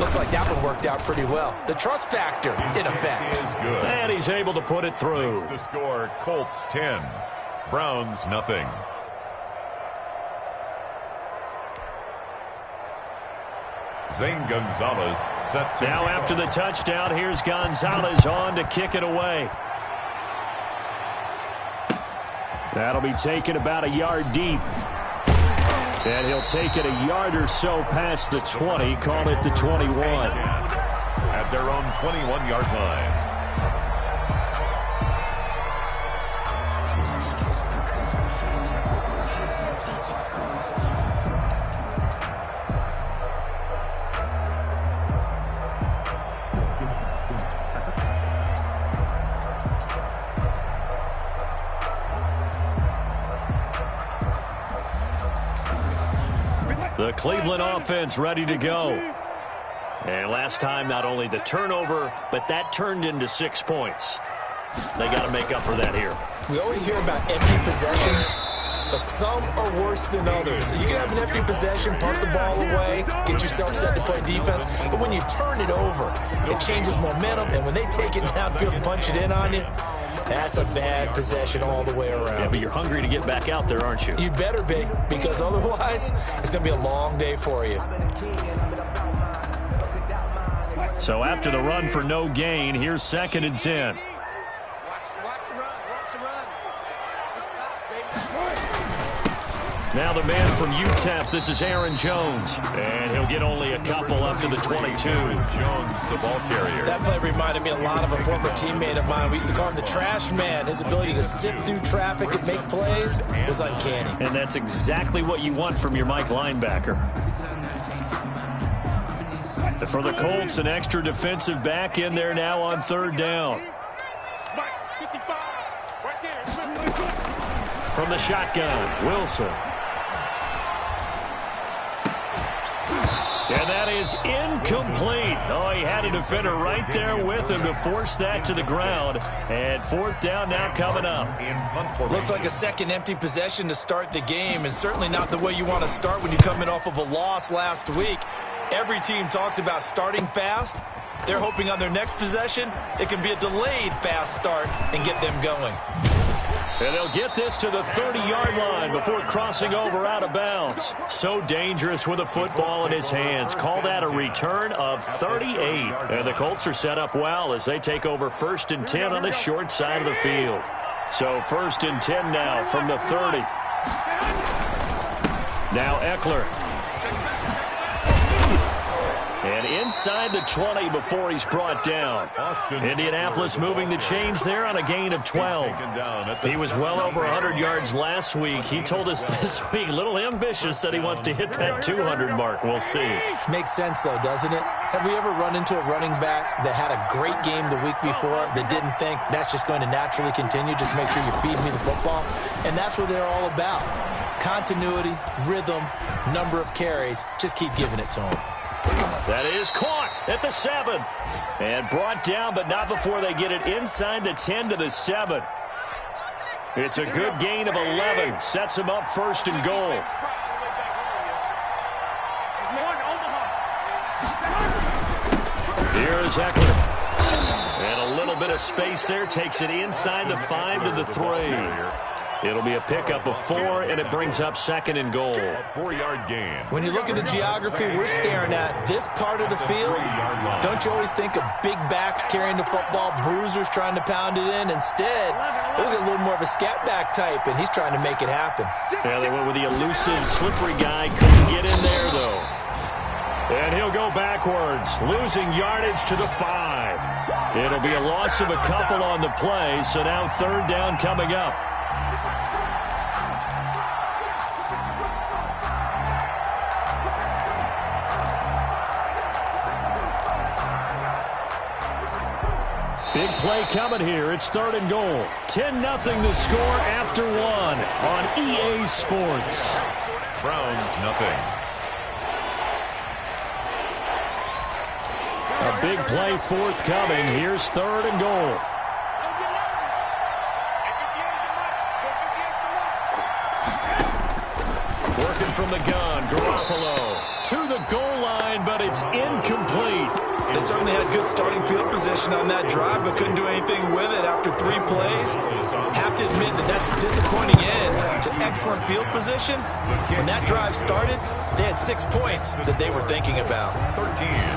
looks like that one worked out pretty well. The trust factor, in effect. And he's able to put it through. The score, Colts 10, Browns nothing. Zane Gonzalez set to now after the touchdown, here's Gonzalez on to kick it away. That'll be taken about a yard deep. And he'll take it a yard or so past the 20, call it the 21. At their own 21-yard line. The Cleveland offense ready to go. And last time, not only the turnover, but that turned into 6 points. They got to make up for that here. We always hear about empty possessions, but some are worse than others. So you can have an empty possession, punt the ball away, get yourself set to play defense, but when you turn it over, it changes momentum, and when they take it downfield and punch it in on you, that's a bad possession all the way around. Yeah, but you're hungry to get back out there, aren't you? You better be, because otherwise, it's going to be a long day for you. So after the run for no gain, here's 2nd and 10. Now the man from UTEP, this is Aaron Jones. And he'll get only a couple up to the 22. Jones, the ball carrier. That play reminded me a lot of a former teammate of mine. We used to call him the trash man. His ability to sift through traffic and make plays was uncanny. And that's exactly what you want from your Mike linebacker. For the Colts, an extra defensive back in there now on 3rd down. From the shotgun, Wilson. And that is incomplete. Oh, he had a defender right there with him to force that to the ground. And 4th down now coming up. Looks like a second empty possession to start the game, and certainly not the way you want to start when you're coming off of a loss last week. Every team talks about starting fast. They're hoping on their next possession, it can be a delayed fast start and get them going. And they'll get this to the 30-yard line before crossing over out of bounds. So dangerous with a football in his hands. Call that a return of 38. And the Colts are set up well as they take over 1st and 10 on the short side of the field. So 1st and 10 now from the 30. Now Eckler. And inside the 20 before he's brought down. Indianapolis moving the chains there on a gain of 12. He was well over 100 yards last week. He told us this week, a little ambitious, that he wants to hit that 200 mark. We'll see. Makes sense, though, doesn't it? Have we ever run into a running back that had a great game the week before that didn't think that's just going to naturally continue? Just make sure you feed me the football. And that's what they're all about. Continuity, rhythm, number of carries. Just keep giving it to them. That is caught at the 7. And brought down, but not before they get it inside the 10 to the 7. It's a good gain of 11. Sets him up 1st and goal. Here's Eckler. And a little bit of space there. Takes it inside the 5 to the 3. It'll be a pickup of 4, and it brings up 2nd and goal. 4-yard gain. When you look at the geography we're staring at, this part of the field, don't you always think of big backs carrying the football, bruisers trying to pound it in? Instead, look at a little more of a scat back type, and he's trying to make it happen. Yeah, they went with the elusive, slippery guy. Couldn't get in there, though. And he'll go backwards, losing yardage to the 5. It'll be a loss of a couple on the play, so now 3rd down coming up. Big play coming here. It's 3rd and goal. 10-0 the score after 1 on EA Sports. Browns nothing. A big play forthcoming. Here's 3rd and goal. Working from the gun, Garoppolo to the goal line, but it's incomplete. They certainly had good starting field position on that drive, but couldn't do anything with it after 3 plays. Have to admit that that's a disappointing end to excellent field position. When that drive started, they had 6 points that they were thinking about.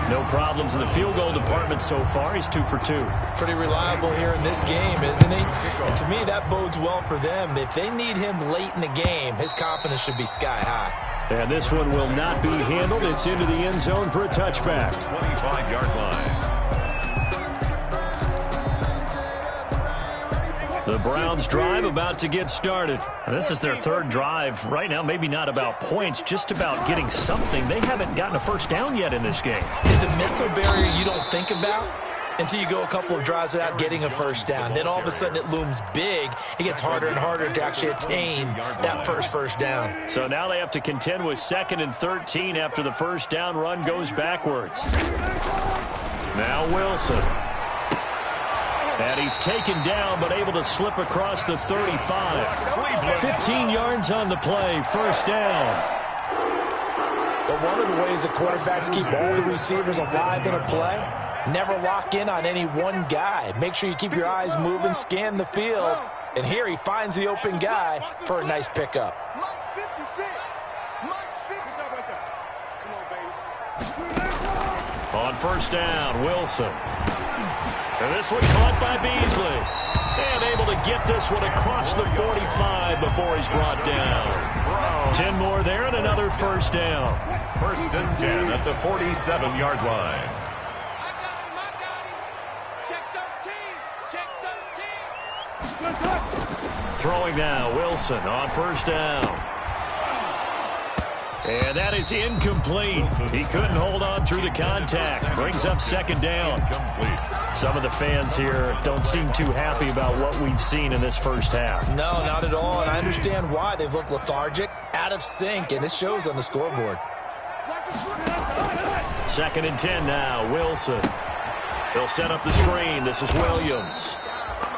No problems in the field goal department so far. He's 2 for 2. Pretty reliable here in this game, isn't he? And to me, that bodes well for them. If they need him late in the game, his confidence should be sky high. And this one will not be handled. It's into the end zone for a touchback. 25-yard line. The Browns drive about to get started. This is their 3rd drive. Right now, maybe not about points, just about getting something. They haven't gotten a first down yet in this game. It's a mental barrier you don't think about until you go a couple of drives without getting a first down. Then all of a sudden it looms big. It gets harder and harder to actually attain that first down. So now they have to contend with 2nd and 13 after the first down run goes backwards. Now Wilson. And he's taken down but able to slip across the 35. 15 yards on the play, first down. But one of the ways the quarterbacks keep all the receivers alive in a play, never lock in on any one guy. Make sure you keep your eyes moving, scan the field. And here he finds the open guy for a nice pickup. On first down, Wilson. And this one caught by Beasley. And able to get this one across the 45 before he's brought down. 10 more there and another first down. 1st and 10 at the 47-yard line. Throwing now, Wilson on first down. And that is incomplete. He couldn't hold on through the contact. Brings up 2nd down. Some of the fans here don't seem too happy about what we've seen in this first half. No, not at all, and I understand why. They've looked lethargic, out of sync, and it shows on the scoreboard. 2nd and 10 now, Wilson. He'll set up the screen. This is Williams.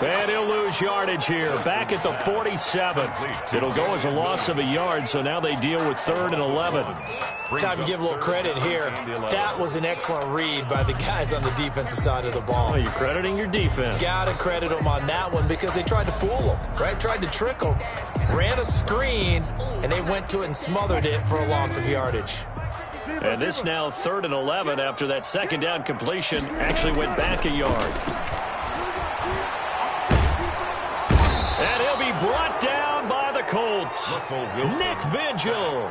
And he'll lose yardage here. Back at the 47. It'll go as a loss of a yard, so now they deal with 3rd and 11. Time to give a little credit here. That was an excellent read by the guys on the defensive side of the ball. Oh, you're crediting your defense. Gotta credit them on that one because they tried to fool them, right? Tried to trick them. Ran a screen, and they went to it and smothered it for a loss of yardage. And this now 3rd and 11 after that 2nd down completion actually went back a yard. And he'll be brought down by the Colts. Nick Vigil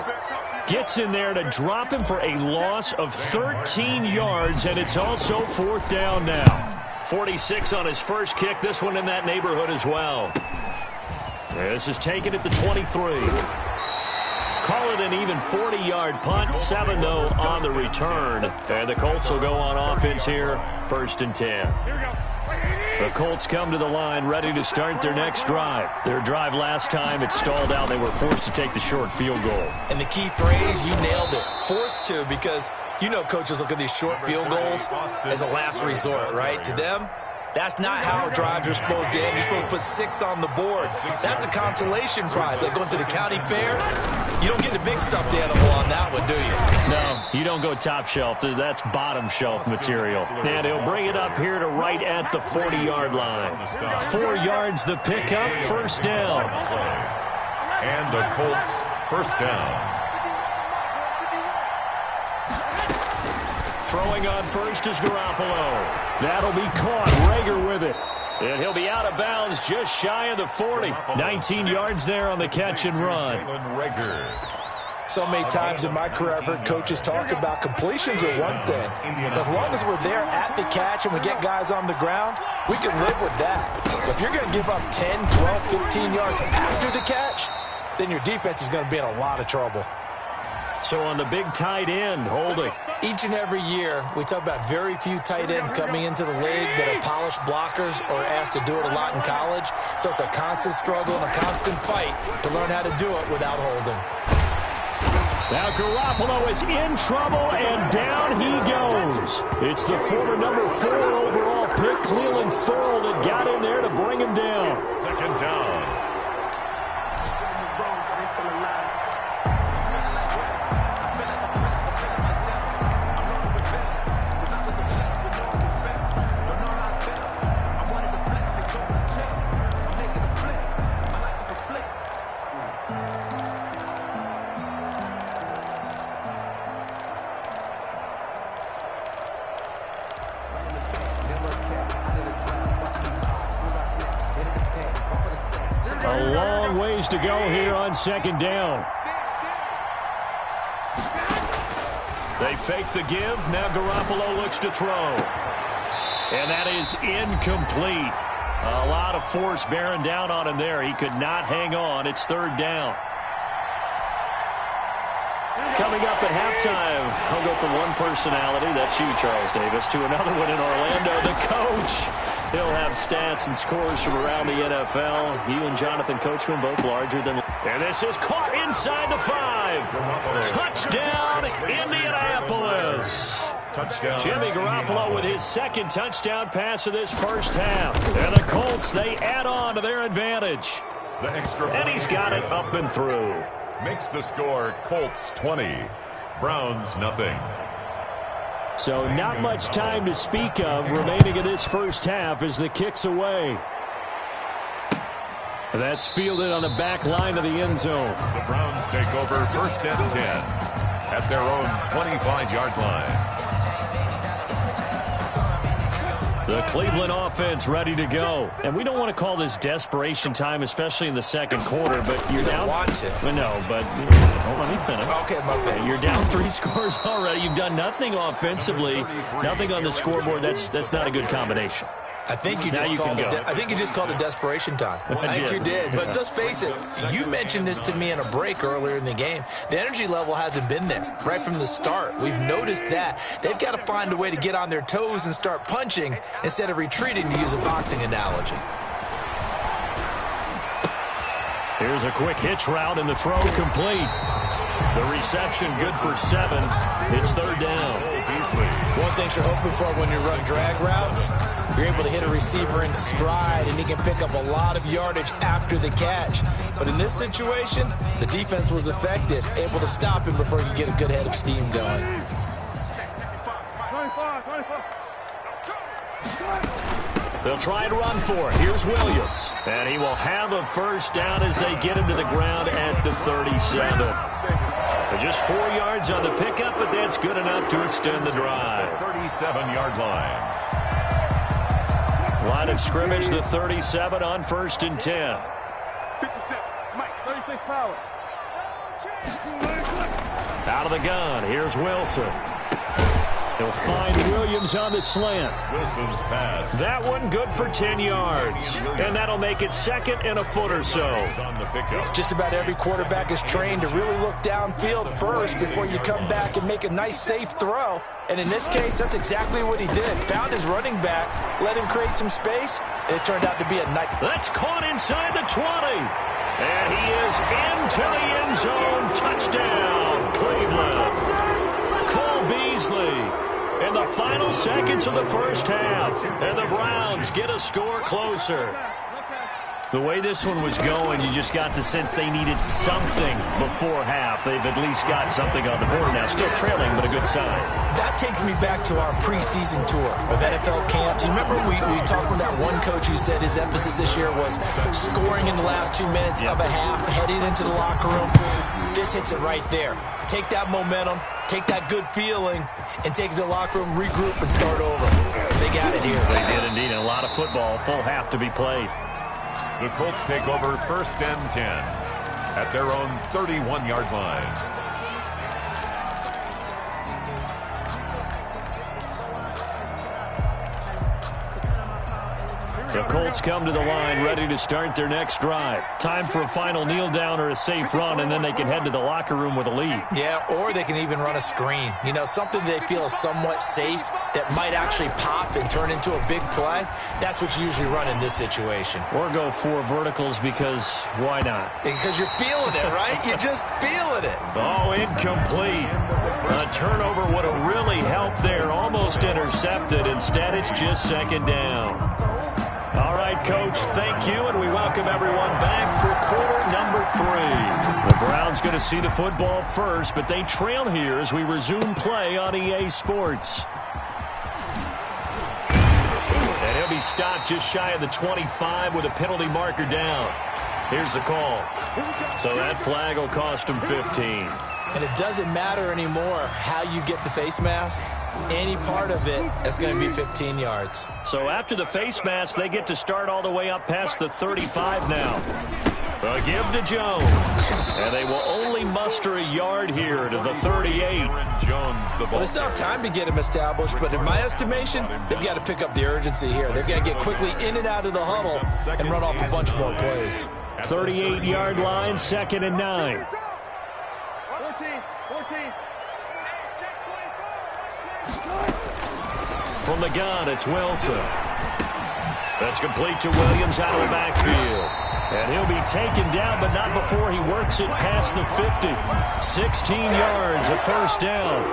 gets in there to drop him for a loss of 13 yards, and it's also 4th down now. 46 on his first kick. This one in that neighborhood as well. This is taken at the 23. Call it an even 40-yard punt. 7, though, on the return. And the Colts will go on offense here. 1st and 10. The Colts come to the line ready to start their next drive. Their drive last time, it stalled out. They were forced to take the short field goal. And the key phrase, you nailed it. Forced to, because you know coaches look at these short field goals as a last resort, right? To them, that's not how drives are supposed to end. You're supposed to put 6 on the board. That's a consolation prize. Like going to the county fair, you don't get the big stuffed animal on that one, do you? No, you don't go top shelf. That's bottom shelf material. And he'll bring it up here to right at the 40-yard line. 4 yards the pickup, 1st down. And the Colts, 1st down. Throwing on first is Garoppolo. That'll be caught. Rager with it. And he'll be out of bounds just shy of the 40. 19 yards there on the catch and run. So many times in my career I've heard coaches talk about completions are one thing. As long as we're there at the catch and we get guys on the ground, we can live with that. But if you're going to give up 10, 12, 15 yards after the catch, then your defense is going to be in a lot of trouble. So on the big tight end, holding. Each and every year, we talk about very few tight ends coming into the league that are polished blockers or asked to do it a lot in college. So it's a constant struggle and a constant fight to learn how to do it without holding. Now Garoppolo is in trouble, and down he goes. It's the former number 4 overall pick, Cleveland Ferrell, that got in there to bring him down. 2nd down. A long ways to go here on second down. They fake the give. Now Garoppolo looks to throw. And that is incomplete. A lot of force bearing down on him there. He could not hang on. It's third down. Coming up at halftime, I'll go from one personality, that's you, Charles Davis, to another one in Orlando, the coach. He'll have stats and scores from around the NFL. You and Jonathan Coachman, both larger than... And this is caught inside the 5. Touchdown, Indianapolis. Touchdown. Jimmy Garoppolo with his second touchdown pass of this first half. And the Colts, they add on to their advantage. And he's got it up and through. Makes the score Colts 20, Browns nothing. So not much time to speak of remaining in this first half as the kick's away. That's fielded on the back line of the end zone. The Browns take over first and 10 at their own 25-yard line. The Cleveland offense ready to go. And we don't want to call this desperation time, especially in the second quarter, but you're down. Want to. No, but let me finish. Okay, my bad. You're down 3 scores already. You've done nothing offensively, nothing on the scoreboard. That's not a good combination. I think you just called it desperation time. I think you did. But let's face it, you mentioned this to me in a break earlier in the game. The energy level hasn't been there right from the start. We've noticed that. They've got to find a way to get on their toes and start punching instead of retreating, to use a boxing analogy. Here's a quick hitch route and the throw complete. The reception good for 7. It's third down. One thing you're hoping for when you run drag routes, you're able to hit a receiver in stride, and he can pick up a lot of yardage after the catch. But in this situation, the defense was effective, able to stop him before he could get a good head of steam going. They'll try and run for it. Here's Williams. And he will have a first down as they get him to the ground at the 37. Just 4 yards on the pickup, but that's good enough to extend the drive. 37-yard line. Line of scrimmage, the 37 on first and 10. 57. Mike, 36 power. Out of the gun. Here's Wilson. He'll find Williams on the slant. Wilson's pass. That one good for 10 yards. And that'll make it second and a foot or so. On the pickup. Just about every quarterback is trained to really look downfield first before you come back and make a nice, safe throw. And in this case, that's exactly what he did. Found his running back, let him create some space, and it turned out to be a nice... That's caught inside the 20. And he is into the end zone. Touchdown, Cleveland. Cole Beasley in the final seconds of the first half. And the Browns get a score closer. The way this one was going, you just got the sense they needed something before half. They've at least got something on the board now. Still trailing, but a good sign. That takes me back to our preseason tour of NFL camps. You remember we talked with that one coach who said his emphasis this year was scoring in the last 2 minutes of a half, heading into the locker room. This hits it right there. Take that momentum, take that good feeling, and take it to the locker room, regroup, and start over. They got it here. They did indeed. A lot of football, full half to be played. The Colts take over first and 10 at their own 31-yard line. The Colts come to the line ready to start their next drive. Time for a final kneel down or a safe run, and then they can head to the locker room with a lead. Yeah, or they can even run a screen. You know, something they feel is somewhat safe that might actually pop and turn into a big play. That's what you usually run in this situation. Or go 4 verticals because why not? Because you're feeling it, right? You're just feeling it. Oh, incomplete. A turnover would have really helped there. Almost intercepted. Instead, it's just second down. All right, Coach, thank you, and we welcome everyone back for quarter number 3. The Browns going to see the football first, but they trail here as we resume play on EA Sports. And he'll be stopped just shy of the 25 with a penalty marker down. Here's the call. So that flag will cost him 15. And it doesn't matter anymore how you get the face mask. Any part of it is going to be 15 yards. So after the face mask, they get to start all the way up past the 35 now. A give to Jones. And they will only muster a yard here to the 38. Well, they still have time to get him established, but in my estimation, they've got to pick up the urgency here. They've got to get quickly in and out of the huddle and run off a bunch more plays. 38-yard line, 2nd and 9. 14. From the gun, it's Wilson. That's complete to Williams out of the backfield. And he'll be taken down, but not before he works it past the 50. 16 yards, a first down.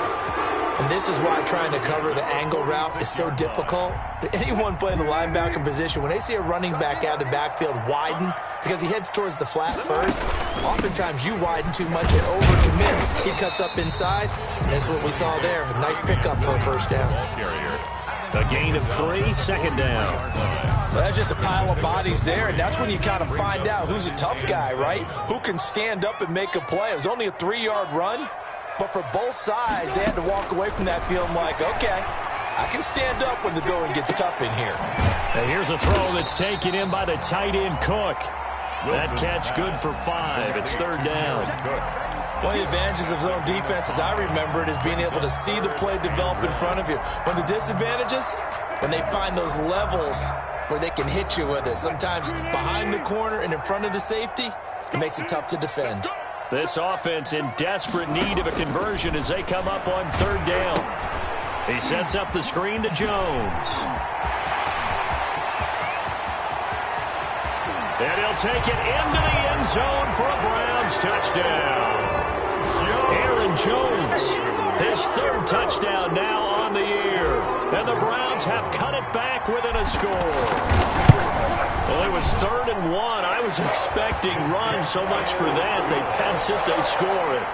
And this is why trying to cover the angle route is so difficult. Anyone playing the linebacker position, when they see a running back out of the backfield widen, because he heads towards the flat first, oftentimes you widen too much and overcommit. He cuts up inside, and that's what we saw there. A nice pickup for a first down. A gain of 3, 2nd down. Well, that's just a pile of bodies there, and that's when you kind of find out who's a tough guy, right? Who can stand up and make a play. It was only a 3-yard run, but for both sides, they had to walk away from that feeling like, okay, I can stand up when the going gets tough in here. And here's a throw that's taken in by the tight end, Cook. That catch good for 5. It's 3rd down. One of the advantages of zone defense, as I remember it, is being able to see the play develop in front of you. One of the disadvantages, when they find those levels where they can hit you with it, sometimes behind the corner and in front of the safety, it makes it tough to defend. This offense in desperate need of a conversion as they come up on 3rd down. He sets up the screen to Jones. And he'll take it into the end zone for a Browns touchdown. Aaron Jones, his 3rd touchdown now on the year. And the Browns have cut it back within a score. Well, it was 3rd and 1. I was expecting runs so much for that. They pass it, they score it.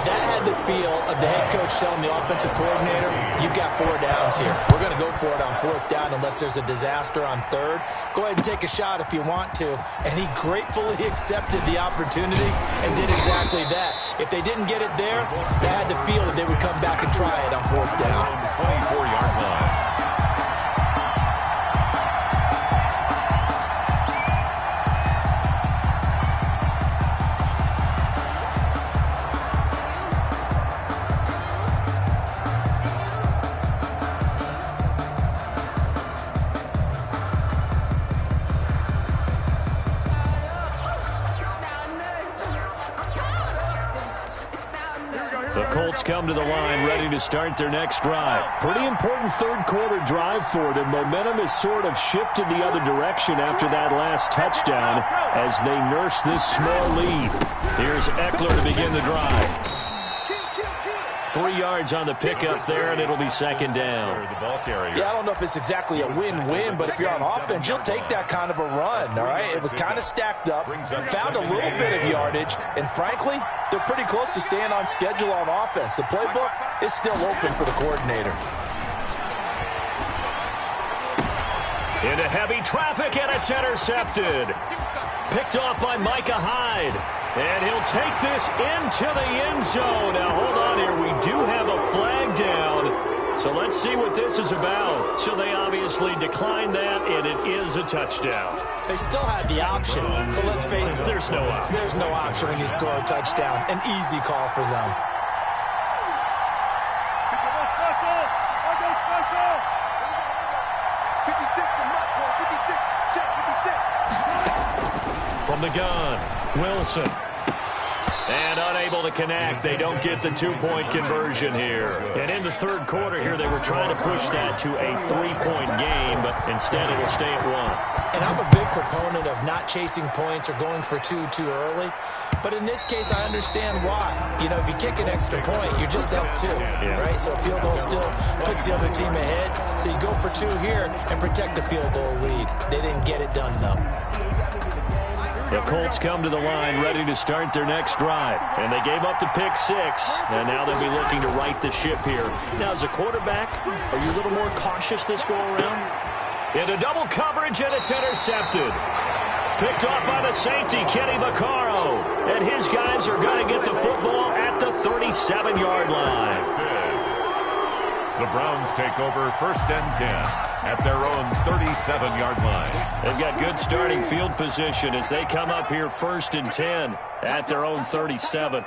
That had the feel of the head coach telling the offensive coordinator, you've got 4 downs here. We're going to go for it on 4th down unless there's a disaster on 3rd. Go ahead and take a shot if you want to. And he gratefully accepted the opportunity and did exactly that. If they didn't get it there, they had the feel that they would come back and try it on 4th down. 24-yard line. The Colts come to the line ready to start their next drive. Pretty important 3rd quarter drive for them. Momentum has sort of shifted the other direction after that last touchdown as they nurse this small lead. Here's Eckler to begin the drive. 3 yards on the pickup there, and it'll be 2nd down. Yeah, I don't know if it's exactly a win-win, but if you're on offense, you'll take that kind of a run, all right? It was kind of stacked up, found a little bit of yardage, and frankly, they're pretty close to staying on schedule on offense. The playbook is still open for the coordinator. Into heavy traffic, and it's intercepted. Picked off by Micah Hyde. And he'll take this into the end zone. Now, hold on here. We do have a flag down. So let's see what this is about. So they obviously declined that, and it is a touchdown. They still had the option, but let's face it. There's no option. There's no option when you score a touchdown. An easy call for them. From the gun, Wilson. And unable to connect. They don't get the 2-point conversion here. And in the 3rd quarter here, they were trying to push that to a 3-point game, but instead it will stay at 1. And I'm a big proponent of not chasing points or going for 2 too early. But in this case, I understand why. You know, if you kick an extra point, you're just up 2, right? So a field goal still puts the other team ahead. So you go for 2 here and protect the field goal lead. They didn't get it done, though. The Colts come to the line ready to start their next drive. And they gave up the pick 6. And now they'll be looking to right the ship here. Now, as a quarterback, are you a little more cautious this go-around? Into double coverage, and it's intercepted. Picked off by the safety, Kenny Vaccaro. And his guys are going to get the football at the 37-yard line. The Browns take over 1st and 10. at their own 37-yard line. They've got good starting field position as they come up here 1st and 10 at their own 37.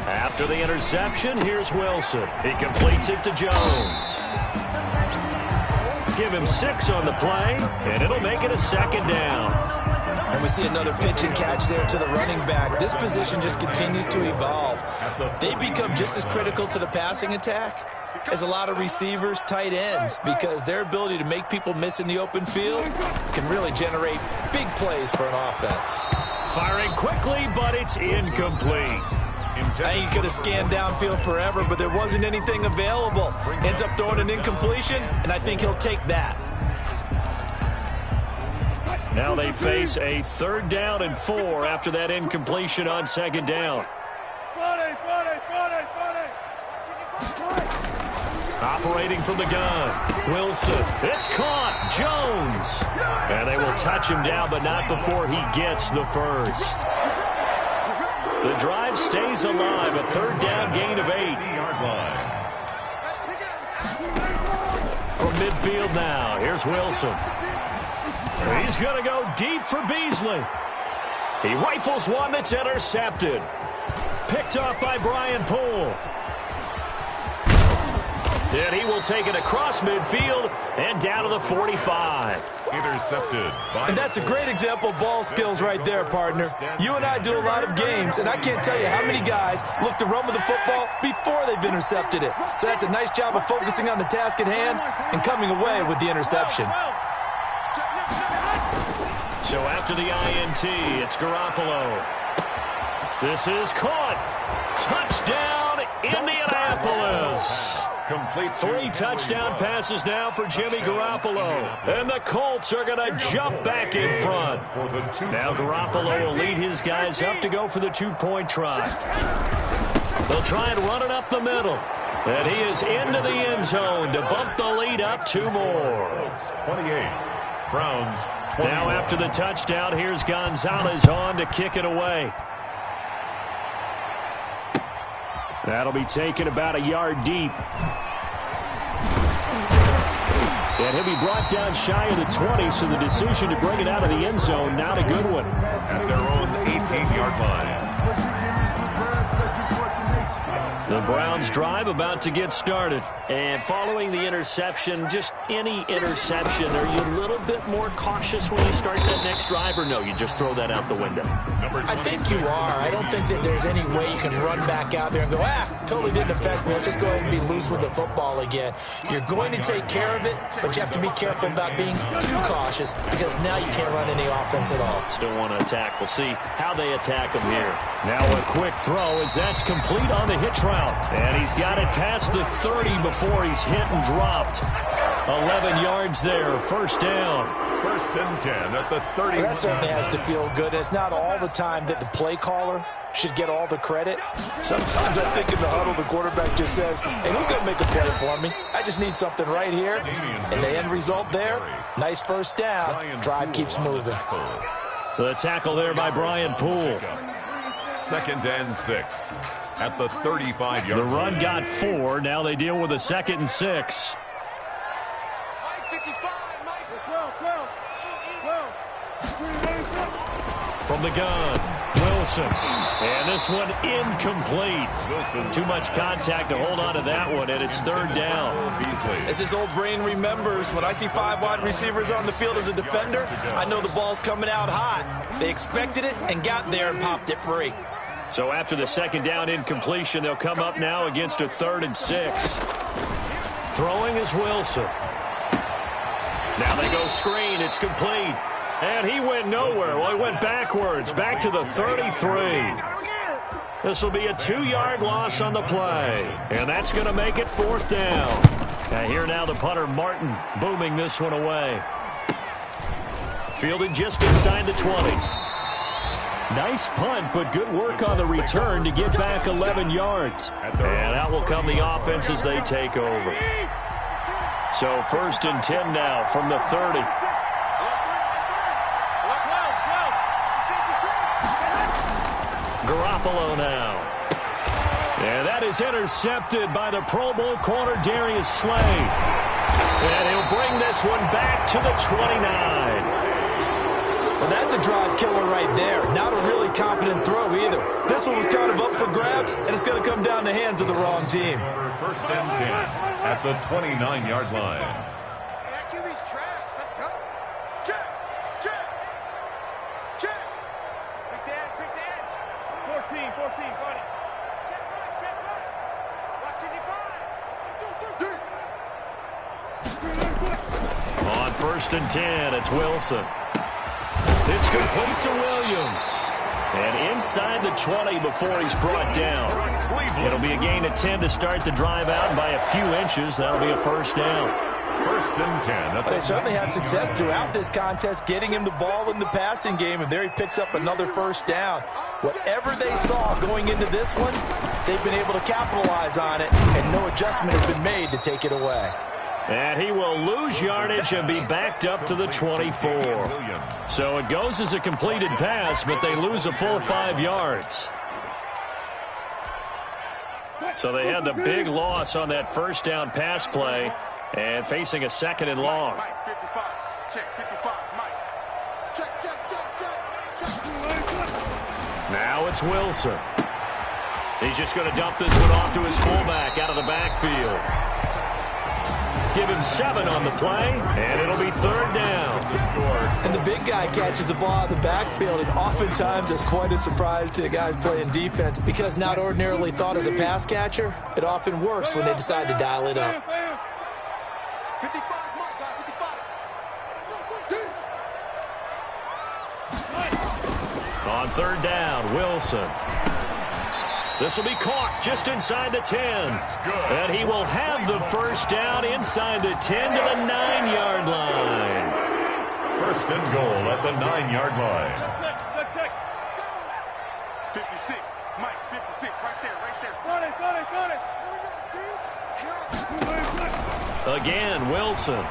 After the interception, here's Wilson. He completes it to Jones. Give him 6 on the play, and it'll make it a 2nd down. And we see another pitch and catch there to the running back. This position just continues to evolve. They become just as critical to the passing attack as a lot of receivers, tight ends, because their ability to make people miss in the open field can really generate big plays for an offense. Firing quickly, but it's incomplete. I think he could have scanned downfield forever, but there wasn't anything available. Ends up throwing an incompletion, and I think he'll take that. Now they face a 3rd down and 4 after that incompletion on 2nd down. Operating from the gun, Wilson. It's caught. Jones. And they will touch him down, but not before he gets the first. The drive stays alive. A 3rd down gain of 8. From midfield now, here's Wilson. He's going to go deep for Beasley. He rifles one that's intercepted. Picked off by Brian Poole. Then he will take it across midfield and down to the 45. Intercepted. And that's a great example of ball skills right there, partner. You and I do a lot of games, and I can't tell you how many guys look to run with the football before they've intercepted it. So that's a nice job of focusing on the task at hand and coming away with the interception. So after the INT, it's Garoppolo. This is caught. Touchdown, Indianapolis. Complete. 3 touchdown passes now for Jimmy Garoppolo. And the Colts are going to jump back in front. Now Garoppolo will lead his guys up to go for the 2-point try. They'll try and run it up the middle. And he is into the end zone to bump the lead up 2 more. 28. Browns. 21. Now after the touchdown, here's Gonzalez on to kick it away. That'll be taken about a yard deep. And he'll be brought down shy of the 20, so the decision to bring it out of the end zone, not a good one. At their own 18-yard line. The Browns drive about to get started. And following the interception, just any interception, are you a little bit more cautious when you start that next drive, or no, you just throw that out the window? I think you are. I don't think that there's any way you can run back out there and go, totally didn't affect me. Let's just go ahead and be loose with the football again. You're going to take care of it, but you have to be careful about being too cautious because now you can't run any offense at all. Still want to attack. We'll see how they attack them here. Now a quick throw as that's complete on the hitch route. And he's got it past the 30 before he's hit and dropped. 11 yards there, 1st down. 1st and 10 at the 30. That certainly has to feel good. It's not all the time that the play caller should get all the credit. Sometimes I think in the huddle, the quarterback just says, hey, who's going to make a play for me? I just need something right here. And the end result there, nice 1st down. Drive keeps moving. The tackle there by Brian Poole. 2nd and 6 at the 35-yard line. The run got 4. Now they deal with a 2nd and 6. From the gun, Wilson. And this one incomplete. Too much contact to hold on to that one, and it's 3rd down. As his old brain remembers, when I see 5 wide receivers on the field as a defender, I know the ball's coming out hot. They expected it and got there and popped it free. So after the 2nd down incompletion, they'll come up now against a 3rd and 6. Throwing is Wilson. Now they go screen. It's complete. And he went nowhere. Well, he went backwards, back to the 33. This will be a 2-yard loss on the play. And that's going to make it 4th down. And here now the punter, Martin, booming this one away. Fielded just inside the 20. Nice punt, but good work on the return to get back 11 yards. And out will come the offense as they take over. So 1st and 10 now from the 30. Garoppolo now. And that is intercepted by the Pro Bowl corner Darius Slay. And he'll bring this one back to the 29. Well, that's a drive killer right there. Not a really confident throw either. This one was kind of up for grabs, and it's going to come down the hands of the wrong team. First and 10 at the 29-yard line. Hey, that QB's trash. Let's go. Check. Check. Check. Quick the edge. 14, buddy. Check right. Watch it, On first and 10, it's Wilson. It's complete to Williams. And inside the 20 before he's brought down. It'll be a gain of 10 to start the drive out, and by a few inches, that'll be a first down. First and 10. They certainly had success throughout this contest, getting him the ball in the passing game, and there he picks up another first down. Whatever they saw going into this one, they've been able to capitalize on it, and no adjustment has been made to take it away. And he will lose yardage and be backed up to the 24. So it goes as a completed pass, but they lose a full 5 yards. So they had the big loss on that first down pass play and facing a second and long. Mike, 55. Check, 55. Mike. Check. Now it's Wilson. He's just going to dump this one off to his fullback out of the backfield. Give him 7 on the play, and it'll be third down. And the big guy catches the ball out of the backfield, and oftentimes it's quite a surprise to the guys playing defense because not ordinarily thought as a pass catcher, it often works when they decide to dial it up. 55, Mike, 55. On third down, Wilson. This will be caught just inside the 10. And he will have the first down inside the 10 to the 9-yard line. First and goal at the 9-yard line. 56. Mike, 56. Right there. Got it. Again, Wilson.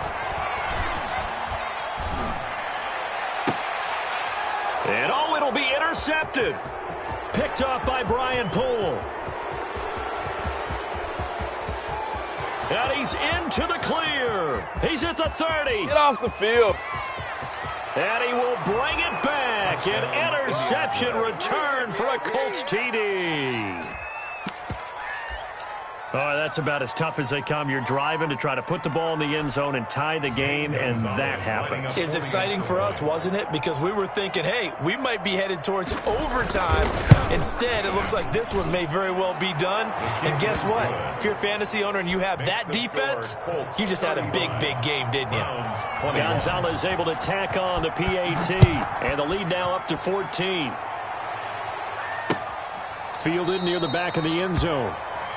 And oh, it'll be intercepted. Picked off by Brian Poole. And he's into the clear. He's at the 30. Get off the field. And he will bring it back. An interception return for a Colts TD. Oh, that's about as tough as they come. You're driving to try to put the ball in the end zone and tie the game, and that happens. It's exciting for us, wasn't it? Because we were thinking, hey, we might be headed towards overtime. Instead, it looks like this one may very well be done. And guess what? If you're a fantasy owner and you have that defense, you just had a big, big game, didn't you? Gonzalez able to tack on the PAT, and the lead now up to 14. Fielded near the back of the end zone.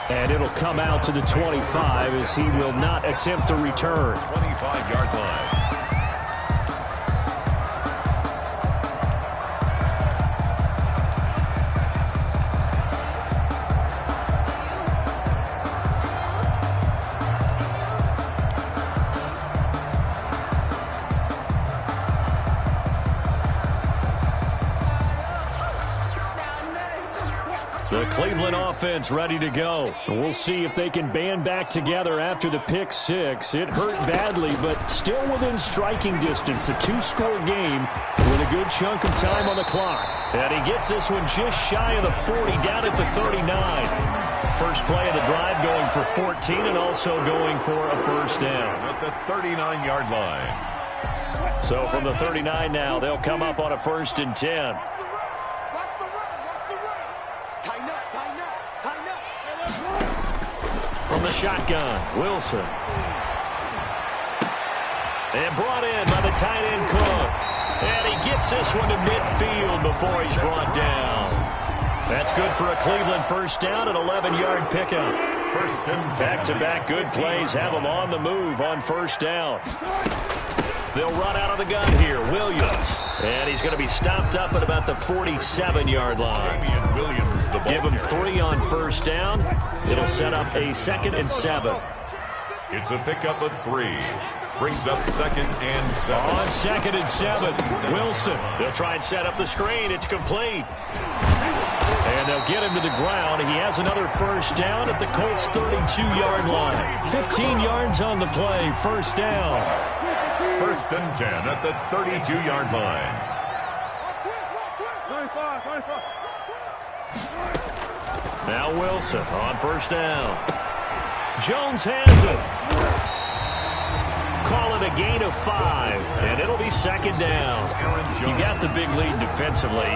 And it'll come out to the 25 as he will not attempt to return. 25-yard line. The Cleveland offense ready to go. We'll see if they can band back together after the pick 6. It hurt badly, but still within striking distance. A 2-score game with a good chunk of time on the clock. And he gets this one just shy of the 40, down at the 39. First play of the drive going for 14 and also going for a first down. At the 39-yard line. So from the 39 now, they'll come up on a first and 10. From the shotgun, Wilson. And brought in by the tight end Cook. And he gets this one to midfield before he's brought down. That's good for a Cleveland first down, an 11-yard pickup. First and 10. Back-to-back good plays have them on the move on first down. They'll run out of the gun here, Williams. And he's going to be stopped up at about the 47-yard line. Williams, the Give him 3 on first down. It'll set up a 2nd and 7. It's a pickup of 3. Brings up 2nd and 7. On 2nd and 7, Wilson. They'll try and set up the screen. It's complete. And they'll get him to the ground. He has another first down at the Colts' 32-yard line. 15 yards on the play. First down. First and 10 at the 32-yard line. Now Wilson on first down. Jones has it. Call it a gain of 5, and it'll be second down. You got the big lead defensively.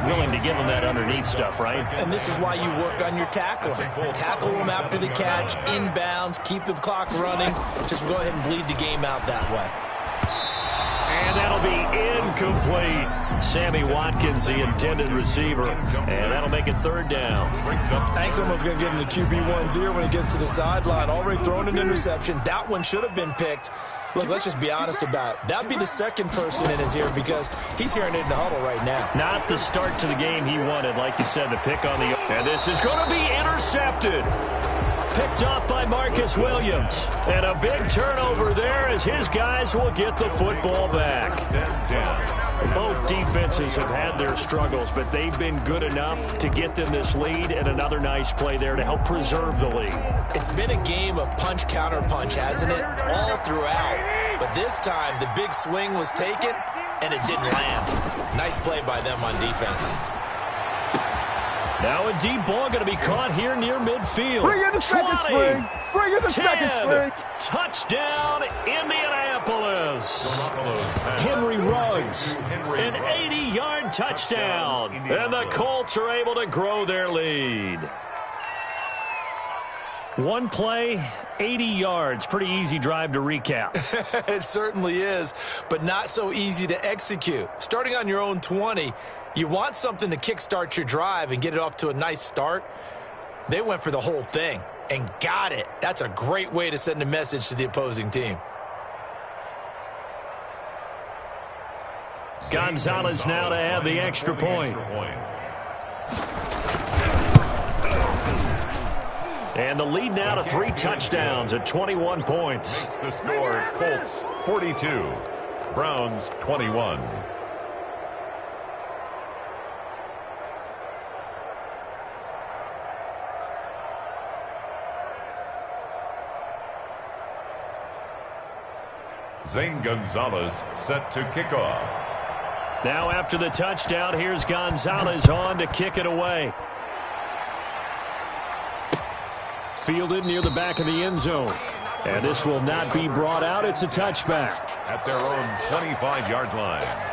Willing to give them that underneath stuff, right? And this is why you work on your tackling. Tackle them after the catch, inbounds, keep the clock running. Just go ahead and bleed the game out that way. And that'll be incomplete. Sammy Watkins, the intended receiver. And that'll make it third down. I think someone's going to get into QB1's ear when he gets to the sideline. Already thrown an interception. That one should have been picked. Look, let's just be honest about it. That'd be the second person in his ear because he's hearing it in the huddle right now. Not the start to the game he wanted, like you said, the pick on the... And this is going to be intercepted. Picked off by Marcus Williams. And a big turnover there as his guys will get the football back. Both defenses have had their struggles, but they've been good enough to get them this lead, and another nice play there to help preserve the lead. It's been a game of punch-counter-punch, hasn't it? All throughout. But this time, the big swing was taken, and it didn't land. Nice play by them on defense. Now a deep ball going to be caught here near midfield. Bring in the second swing. Bring in the second swing. Touchdown, Indianapolis. Henry Ruggs, an 80-yard touchdown. And the Colts are able to grow their lead. One play, 80 yards. Pretty easy drive to recap. It certainly is, but not so easy to execute. Starting on your own 20, you want something to kickstart your drive and get it off to a nice start. They went for the whole thing and got it. That's a great way to send a message to the opposing team. Gonzalez now to add the extra point. And the lead now to 3 touchdowns at 21 points. Makes the score Colts 42, Browns 21. Zane Gonzalez set to kick off. Now after the touchdown, here's Gonzalez on to kick it away. Fielded near the back of the end zone. And this will not be brought out. It's a touchback. At their own 25-yard line.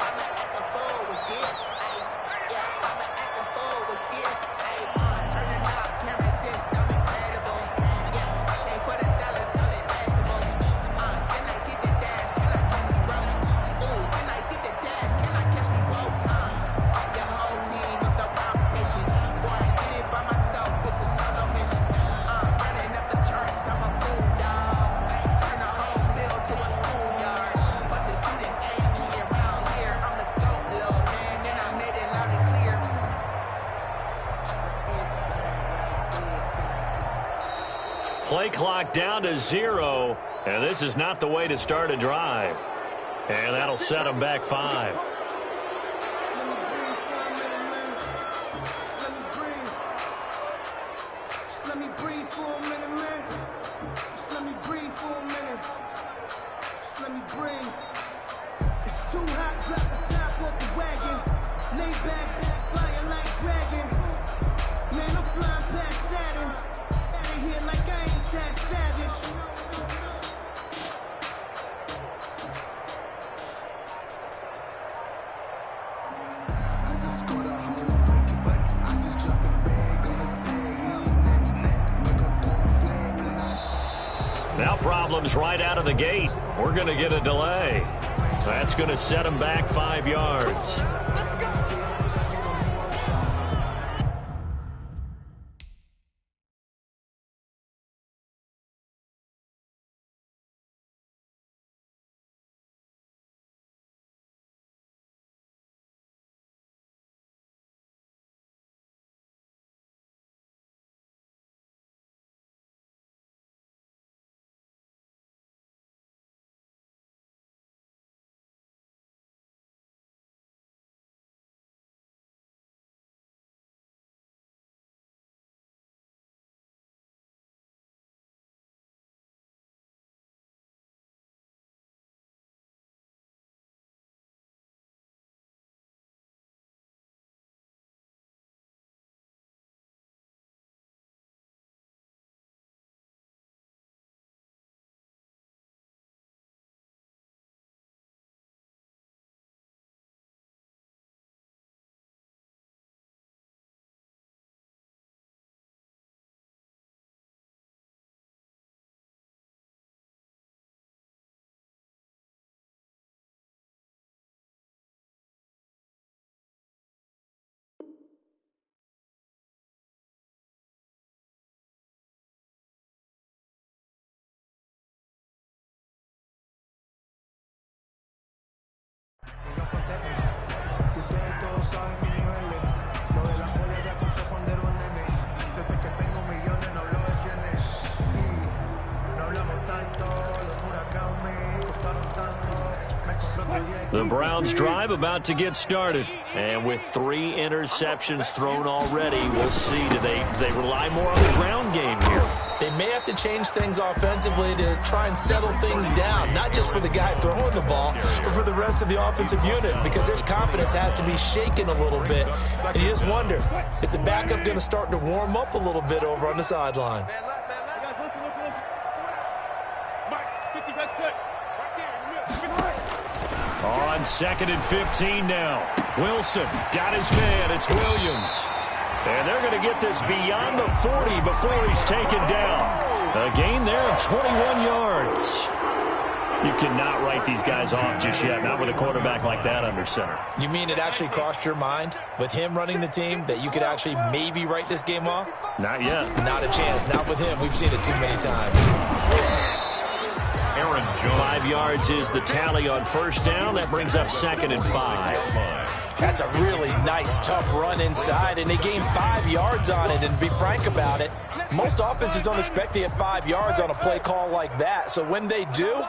Play clock down to 0, and this is not the way to start a drive. And that'll set them back 5. Let me breathe for a minute, man. Just let me breathe for a minute. Just let me breathe. It's too hot, drop the top off the wagon. Lay back, flying like dragon. Man, I'm flying past Saturn. Out of here like I ain't that savage. Now problems right out of the gate. We're going to get a delay. That's going to set them back 5 yards. The Browns drive about to get started. And with 3 interceptions thrown already, we'll see. Do they rely more on the ground game here? They may have to change things offensively to try and settle things down, not just for the guy throwing the ball, but for the rest of the offensive unit, because their confidence has to be shaken a little bit. And you just wonder, is the backup going to start to warm up a little bit over on the sideline? On 2nd and 15 now. Wilson got his man. It's Williams. And they're going to get this beyond the 40 before he's taken down. A gain there of 21 yards. You cannot write these guys off just yet, not with a quarterback like that under center. You mean it actually crossed your mind with him running the team that you could actually maybe write this game off? Not yet. Not a chance. Not with him. We've seen it too many times. 5 yards is the tally on 1st down. That brings up 2nd and 5. That's a really nice, tough run inside, and they gained 5 yards on it. And to be frank about it, most offenses don't expect to get 5 yards on a play call like that. So when they do,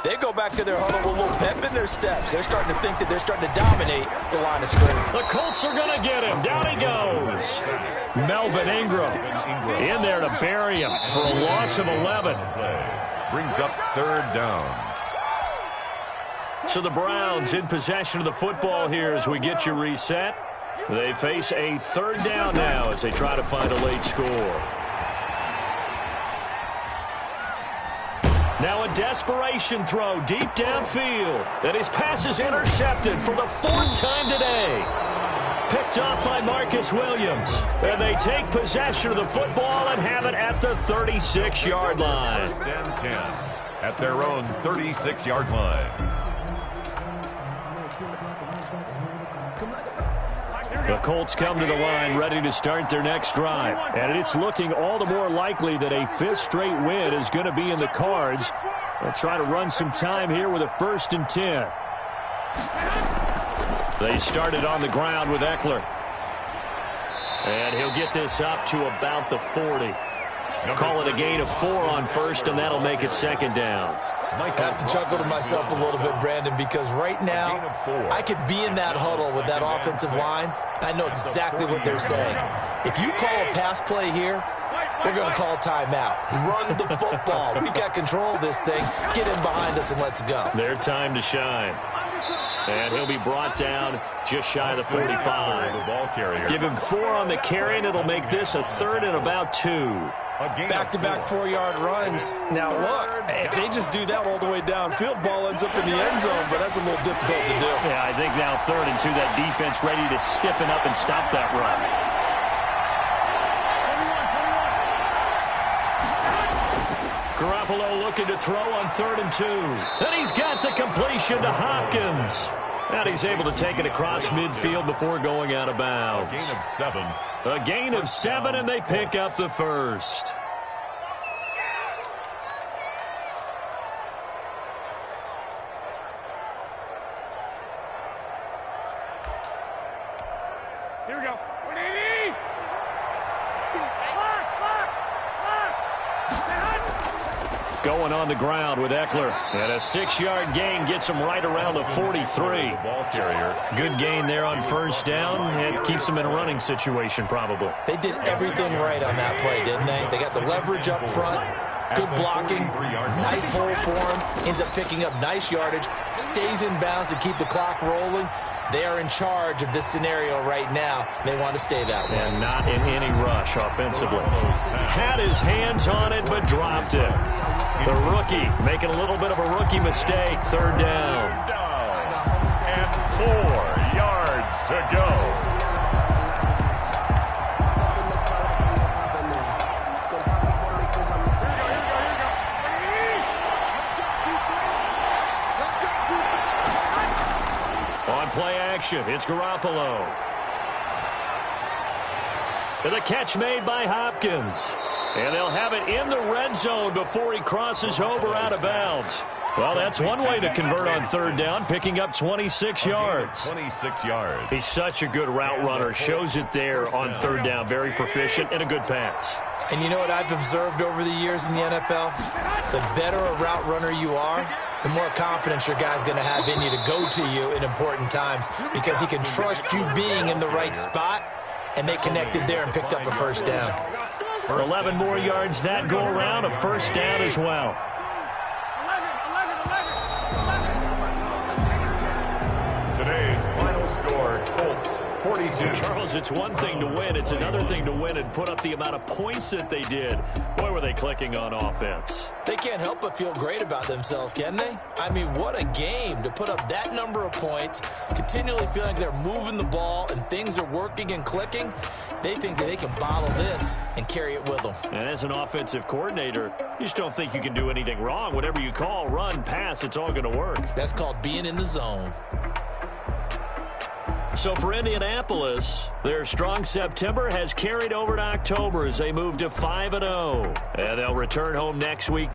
they go back to their huddle with a little pep in their steps. They're starting to think that they're starting to dominate the line of scrimmage. The Colts are going to get him. Down he goes. Melvin Ingram in there to bury him for a loss of 11. Brings up 3rd down. So the Browns in possession of the football here as we get you reset. They face a 3rd down now as they try to find a late score. Now a desperation throw deep downfield. And his pass is intercepted for the 4th time today. Picked up by Marcus Williams. And they take possession of the football and have it at the 36-yard line. 1st and 10 at their own 36-yard line. The Colts come to the line ready to start their next drive. And it's looking all the more likely that a 5th straight win is going to be in the cards. They'll try to run some time here with a 1st and 10. They started on the ground with Eckler. And he'll get this up to about the 40. Call it a gain of 4 on 1st, and that'll make it 2nd down. I have to chuckle to myself a little bit, Brandon, because right now I could be in that huddle with that offensive line. I know exactly what they're saying. If you call a pass play here, they're going to call timeout. Run the football. We've got control of this thing. Get in behind us and let's go. Their time to shine. And he'll be brought down just shy of the 45. Give him 4 on the carry, and it'll make this a 3rd and about 2. Back-to-back 4-yard runs. Now, look, if they just do that all the way downfield, ball ends up in the end zone, but that's a little difficult to do. Yeah, I think now 3rd and 2, that defense ready to stiffen up and stop that run. Garoppolo looking to throw on 3rd and 2. And he's got the completion to Hopkins. And he's able to take it across midfield before going out of bounds. A gain of 7. A gain of 7, and they pick up the 1st. Here we go. Going on the ground with Eckler. And a 6-yard gain gets him right around the 43. Ball carrier. Good gain there on 1st down. It keeps them in a running situation probably. They did everything right on that play, didn't they? They got the leverage up front. Good blocking. Nice hole for him. Ends up picking up nice yardage. Stays in bounds to keep the clock rolling. They are in charge of this scenario right now. They want to stay that way. And not in any rush offensively. Had his hands on it, but dropped it. The rookie making a little bit of a rookie mistake. 3rd down. And 4 yards to go. Play action. It's Garoppolo. And the catch made by Hopkins. And they'll have it in the red zone before he crosses over out of bounds. Well, that's one way to convert on 3rd down, picking up 26 yards. 26 yards. He's such a good route runner. Shows it there on 3rd down. Very proficient and a good pass. And you know what I've observed over the years in the NFL? The better a route runner you are, the more confidence your guy's going to have in you to go to you in important times because he can trust you being in the right spot, and they connected there and picked up a first down. For 11 more yards that go around, a first down as well. Today's final score, Colts 42. Charles, it's one thing to win. It's another thing to win and put up the amount of points that they did. Boy, were they clicking on offense. They can't help but feel great about themselves, can they? I mean, what a game to put up that number of points, continually feeling like they're moving the ball and things are working and clicking. They think that they can bottle this and carry it with them. And as an offensive coordinator, you just don't think you can do anything wrong. Whatever you call, run, pass, it's all going to work. That's called being in the zone. So for Indianapolis, their strong September has carried over to October as they move to 5-0. And they'll return home next week.